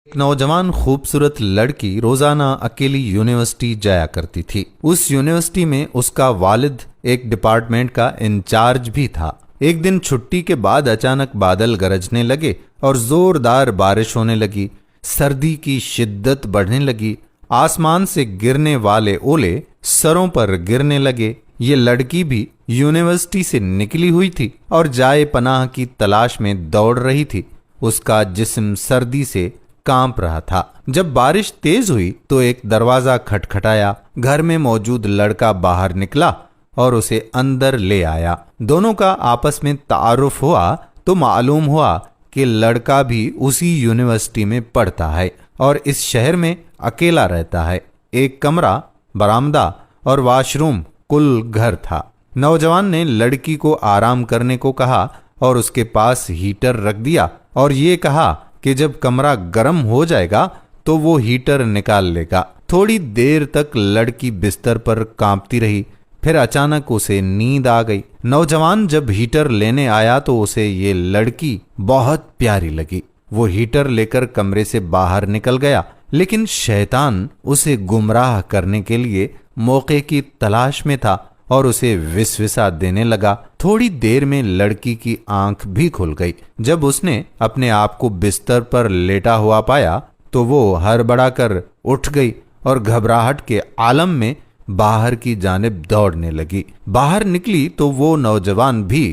एक नौजवान खूबसूरत लड़की रोजाना अकेली यूनिवर्सिटी जाया करती थी। उस यूनिवर्सिटी में उसका वालिद एक डिपार्टमेंट का इंचार्ज भी था। एक दिन छुट्टी के बाद अचानक बादल गरजने लगे और जोरदार बारिश होने लगी। सर्दी की शिद्दत बढ़ने लगी। आसमान से गिरने वाले ओले सरों पर गिरने लगे। ये लड़की भी यूनिवर्सिटी से निकली हुई थी और जाए पनाह की तलाश में दौड़ रही थी। उसका जिस्म सर्दी से कांप रहा था। जब बारिश तेज हुई तो एक दरवाजा खटखटाया। घर में मौजूद लड़का बाहर निकला और उसे अंदर ले आया। दोनों का आपस में तारुफ हुआ तो मालूम हुआ कि लड़का भी उसी यूनिवर्सिटी में पढ़ता है और इस शहर में अकेला रहता है। एक कमरा, बरामदा और वॉशरूम, कुल घर था। नौजवान ने लड़की को आराम करने को कहा और उसके पास हीटर रख दिया और ये कहा कि जब कमरा गर्म हो जाएगा तो वो हीटर निकाल लेगा। थोड़ी देर तक लड़की बिस्तर पर कांपती रही। फिर अचानक उसे नींद आ गई। नौजवान जब हीटर लेने आया तो उसे ये लड़की बहुत प्यारी लगी। वो हीटर लेकर कमरे से बाहर निकल गया, लेकिन शैतान उसे गुमराह करने के लिए मौके की तलाश में था और उसे विसविसा देने लगा। थोड़ी देर में लड़की की आंख भी खुल गई। जब उसने अपने आप को बिस्तर पर लेटा हुआ पाया तो वो हड़बड़ाकर उठ गई और घबराहट के आलम में बाहर की जानिब दौड़ने लगी। बाहर निकली तो वो नौजवान भी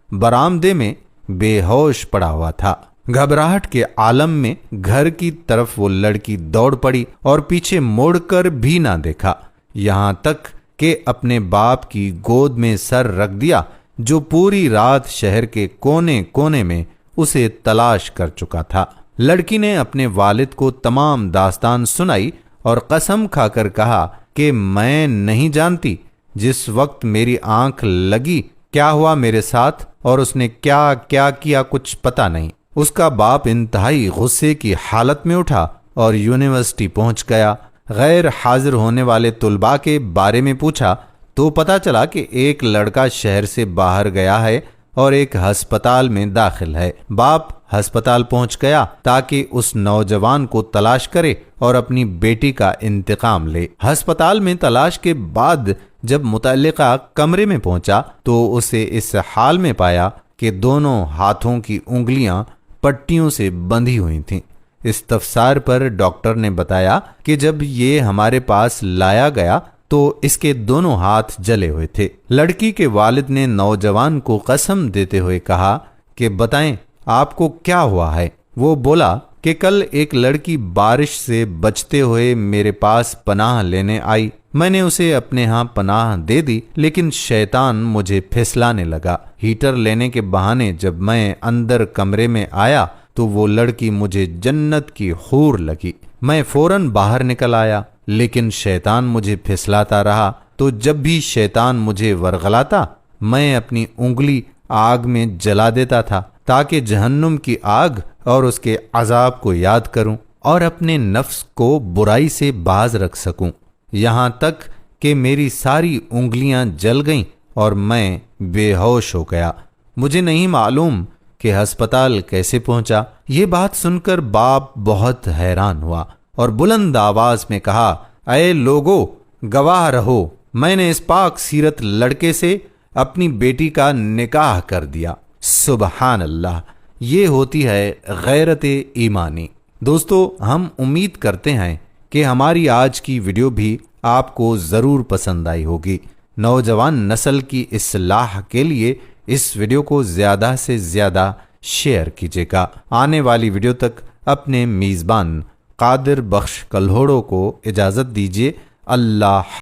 बरामदे में बेहोश पड़ा हुआ था। घबराहट के आलम में घर की तरफ वो लड़की दौड़ पड़ी और पीछे मुड़कर भी ना देखा, यहां तक कि अपने बाप की गोद में सर रख दिया, जो पूरी रात शहर के कोने कोने में उसे तलाश कर चुका था। लड़की ने अपने वालिद को तमाम दास्तान सुनाई और कसम खाकर कहा कि मैं नहीं जानती जिस वक्त मेरी आंख लगी क्या हुआ मेरे साथ और उसने क्या क्या किया कुछ पता नहीं। उसका बाप इंतहाई गुस्से की हालत में उठा और यूनिवर्सिटी पहुंच गया। गैर हाजिर होने वाले तुलबा के बारे में पूछा तो पता चला कि एक लड़का शहर से बाहर गया है और एक अस्पताल में दाखिल है। बाप अस्पताल पहुंच गया ताकि उस नौजवान को तलाश करे और अपनी बेटी का इंतकाम ले। अस्पताल में तलाश के बाद जब मुतल्लिका कमरे में पहुंचा तो उसे इस हाल में पाया कि दोनों हाथों की उंगलियां पट्टियों से बंधी हुई थीं। इस्तफसार पर डॉक्टर ने बताया कि जब ये हमारे पास लाया गया तो इसके दोनों हाथ जले हुए थे। लड़की के वालिद ने नौजवान को कसम देते हुए कहा कि बताएं आपको क्या हुआ है। वो बोला कि कल एक लड़की बारिश से बचते हुए मेरे पास पनाह लेने आई। मैंने उसे अपने यहाँ पनाह दे दी, लेकिन शैतान मुझे फिसलाने लगा। हीटर लेने के बहाने जब मैं अंदर कमरे में आया तो वो लड़की मुझे जन्नत की हूर लगी। मैं फौरन बाहर निकल आया, लेकिन शैतान मुझे फिसलाता रहा। तो जब भी शैतान मुझे वरगलाता मैं अपनी उंगली आग में जला देता था ताकि जहन्नुम की आग और उसके अजाब को याद करूं और अपने नफ्स को बुराई से बाज रख सकूं। यहां तक कि मेरी सारी उंगलियां जल गईं और मैं बेहोश हो गया। मुझे नहीं मालूम कि अस्पताल कैसे पहुंचा। ये बात सुनकर बाप बहुत हैरान हुआ और बुलंद आवाज में कहा, अये लोगो, गवाह रहो, मैंने इस पाक सीरत लड़के से अपनी बेटी का निकाह कर दिया। सुबहान अल्लाह, ये होती है गैरत ईमानी। दोस्तों, हम उम्मीद करते हैं कि हमारी आज की वीडियो भी आपको ज़रूर पसंद आई होगी। नौजवान नस्ल की इस्लाह के लिए इस वीडियो को ज़्यादा से ज़्यादा शेयर कीजिएगा। आने वाली वीडियो तक अपने मेज़बान कादिर बख्श कल्होड़ो को इजाज़त दीजिए। अल्लाह।